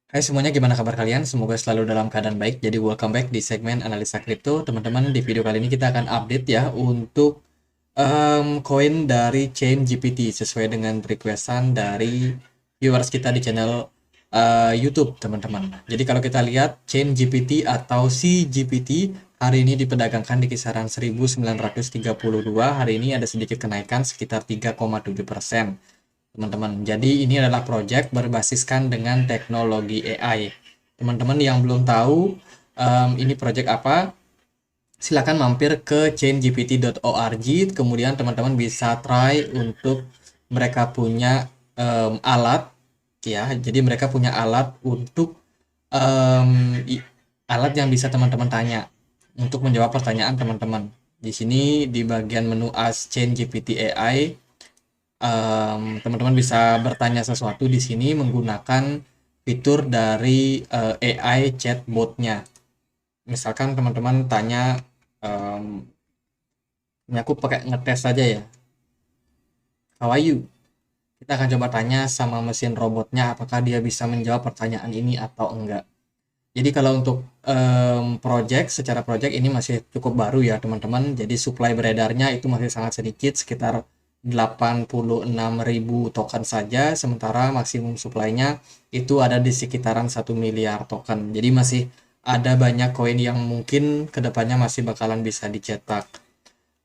Hai semuanya, gimana kabar kalian? Semoga selalu dalam keadaan baik. Jadi welcome back di segmen analisa kripto. Teman-teman, di video kali ini kita akan update ya untuk koin dari Chain GPT sesuai dengan requestan dari viewers kita di channel YouTube, teman-teman. Jadi kalau kita lihat Chain GPT atau CGPT hari ini diperdagangkan di kisaran 1932. Hari ini ada sedikit kenaikan sekitar 3,7%. Teman-teman. Jadi ini adalah project berbasiskan dengan teknologi AI. Teman-teman yang belum tahu ini project apa, silakan mampir ke chaingpt.org. Kemudian teman-teman bisa try untuk mereka punya alat ya. Jadi mereka punya alat untuk alat yang bisa teman-teman tanya untuk menjawab pertanyaan teman-teman. Di sini di bagian menu Ask ChatGPT AI, teman-teman bisa bertanya sesuatu di sini menggunakan fitur dari AI chatbotnya. Misalkan teman-teman tanya, ini aku pakai ngetes saja ya. How are you? Kita akan coba tanya sama mesin robotnya apakah dia bisa menjawab pertanyaan ini atau enggak. Jadi kalau untuk project, secara project ini masih cukup baru ya teman-teman. Jadi supply beredarnya itu masih sangat sedikit, sekitar 86.000 token saja, sementara maksimum supply-nya itu ada di sekitaran 1 miliar token. Jadi masih ada banyak koin yang mungkin kedepannya masih bakalan bisa dicetak.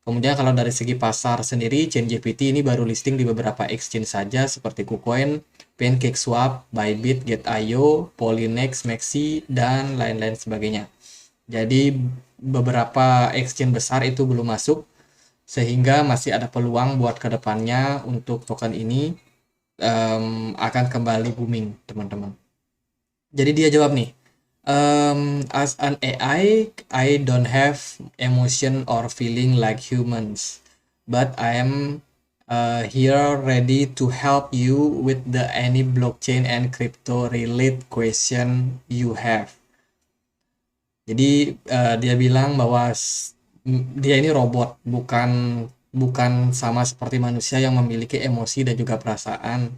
Kemudian kalau dari segi pasar sendiri, ChainGPT ini baru listing di beberapa exchange saja seperti KuCoin, PancakeSwap, Bybit, Gate.io, Polynex, Maxi, dan lain-lain sebagainya. Jadi beberapa exchange besar itu belum masuk, sehingga masih ada peluang buat kedepannya untuk token ini akan kembali booming, teman-teman. Jadi dia jawab nih, as an I don't have emotion or feeling like humans, but I am here ready to help you with the any blockchain and crypto related question you have. Jadi dia bilang bahwa dia ini robot, bukan bukan sama seperti manusia yang memiliki emosi dan juga perasaan.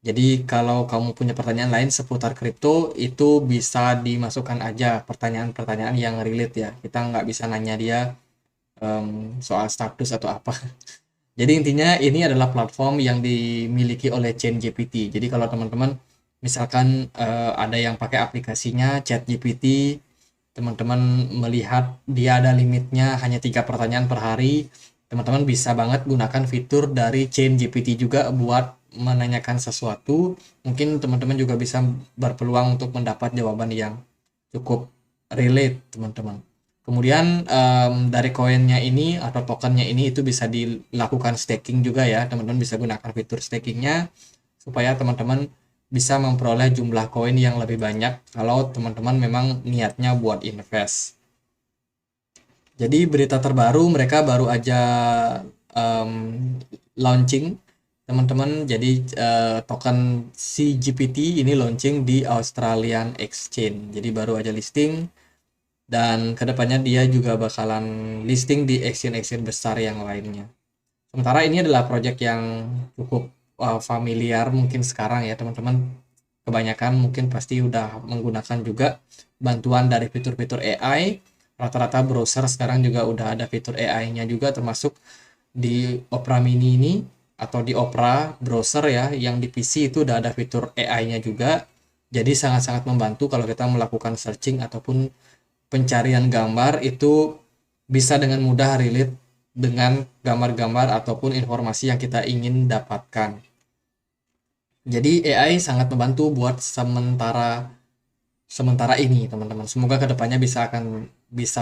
Jadi kalau kamu punya pertanyaan lain seputar kripto, itu bisa dimasukkan aja pertanyaan-pertanyaan yang relate ya. Kita nggak bisa nanya dia soal status atau apa. Jadi intinya ini adalah platform yang dimiliki oleh ChainGPT. Jadi kalau teman-teman misalkan ada yang pakai aplikasinya ChatGPT, teman-teman melihat dia ada limitnya hanya 3 pertanyaan per hari, teman-teman bisa banget gunakan fitur dari ChainGPT juga buat menanyakan sesuatu. Mungkin teman-teman juga bisa berpeluang untuk mendapat jawaban yang cukup relate, teman-teman. Kemudian dari koinnya ini atau tokennya ini itu bisa dilakukan staking juga ya. Teman-teman bisa gunakan fitur stakingnya supaya teman-teman bisa memperoleh jumlah koin yang lebih banyak kalau teman-teman memang niatnya buat invest. Jadi berita terbaru mereka baru aja em, launching, teman-teman. Jadi token CGPT ini launching di Australian Exchange. Jadi baru aja listing dan kedepannya dia juga bakalan listing di exchange-exchange besar yang lainnya. Sementara ini adalah project yang cukup familiar mungkin sekarang ya teman-teman. Kebanyakan mungkin pasti udah menggunakan juga bantuan dari fitur-fitur AI. Rata-rata browser sekarang juga udah ada fitur AI-nya juga, termasuk di Opera Mini ini atau di Opera browser ya, yang di PC itu udah ada fitur AI-nya juga. Jadi sangat-sangat membantu kalau kita melakukan searching ataupun pencarian gambar itu bisa dengan mudah relate dengan gambar-gambar ataupun informasi yang kita ingin dapatkan. Jadi AI sangat membantu buat sementara ini, teman-teman. Semoga kedepannya bisa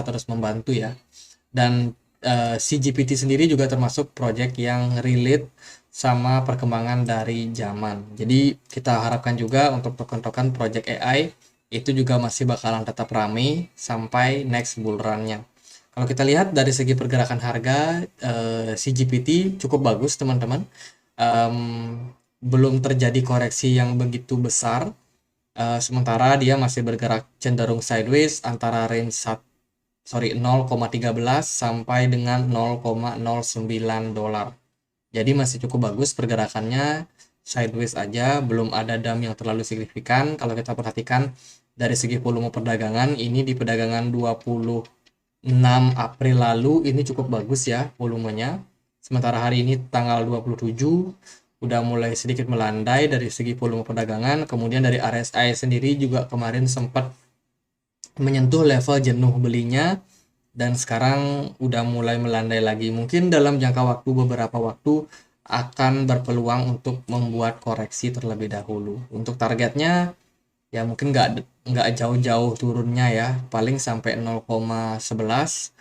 terus membantu ya. Dan si GPT sendiri juga termasuk project yang relate sama perkembangan dari zaman. Jadi kita harapkan juga untuk token-token project AI itu juga masih bakalan tetap rame sampai next bull run-nya. Kalau kita lihat dari segi pergerakan harga, si GPT cukup bagus, teman-teman. Em, Belum terjadi koreksi yang begitu besar. Sementara dia masih bergerak cenderung sideways antara range 0,13 sampai dengan 0,09 dolar. Jadi masih cukup bagus pergerakannya. sideways aja, belum ada dump yang terlalu signifikan. Kalau kita perhatikan dari segi volume perdagangan, ini di perdagangan 26 April lalu ini cukup bagus ya volumenya. Sementara hari ini tanggal 27 udah mulai sedikit melandai dari segi volume perdagangan. Kemudian dari RSI sendiri juga kemarin sempat menyentuh level jenuh belinya dan sekarang udah mulai melandai lagi. Mungkin dalam jangka waktu beberapa waktu akan berpeluang untuk membuat koreksi terlebih dahulu. Untuk targetnya ya mungkin nggak jauh-jauh turunnya ya, paling sampai 0,11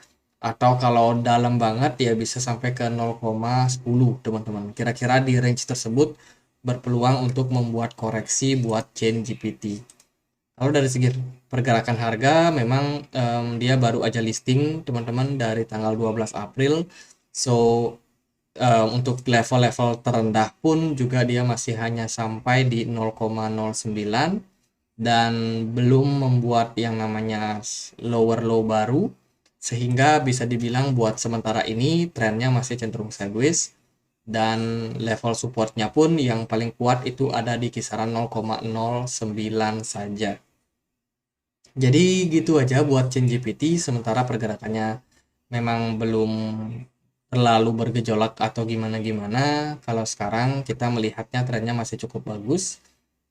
atau kalau dalam banget ya bisa sampai ke 0,10 teman-teman. Kira-kira di range tersebut berpeluang untuk membuat koreksi buat chain GPT. Kalau dari segi pergerakan harga memang dia baru aja listing teman-teman dari tanggal 12 April. So untuk level-level terendah pun juga dia masih hanya sampai di 0,09 dan belum membuat yang namanya lower low baru, sehingga bisa dibilang buat sementara ini trennya masih cenderung sideways dan level supportnya pun yang paling kuat itu ada di kisaran 0,09 saja. Jadi gitu aja buat chain GPT, sementara pergerakannya memang belum terlalu bergejolak atau gimana-gimana. Kalau sekarang kita melihatnya trennya masih cukup bagus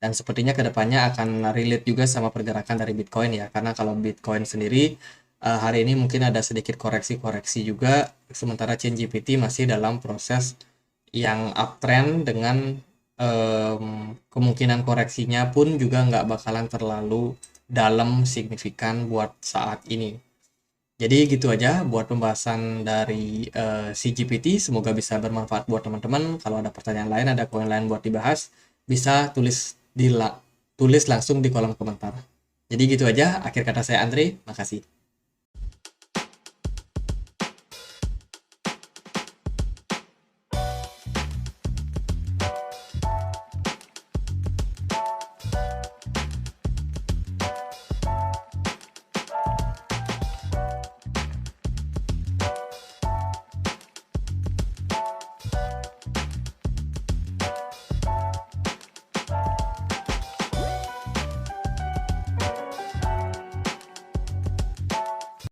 dan sepertinya kedepannya akan relate juga sama pergerakan dari Bitcoin ya, karena kalau Bitcoin sendiri hari ini mungkin ada sedikit koreksi-koreksi juga, sementara chain GPT masih dalam proses yang uptrend dengan kemungkinan koreksinya pun juga nggak bakalan terlalu dalam signifikan buat saat ini. Jadi gitu aja buat pembahasan dari CGPT. Semoga bisa bermanfaat buat teman-teman. Kalau ada pertanyaan lain, ada koin lain buat dibahas, bisa tulis langsung di kolom komentar. Jadi gitu aja. Akhir kata saya Andre. Makasih.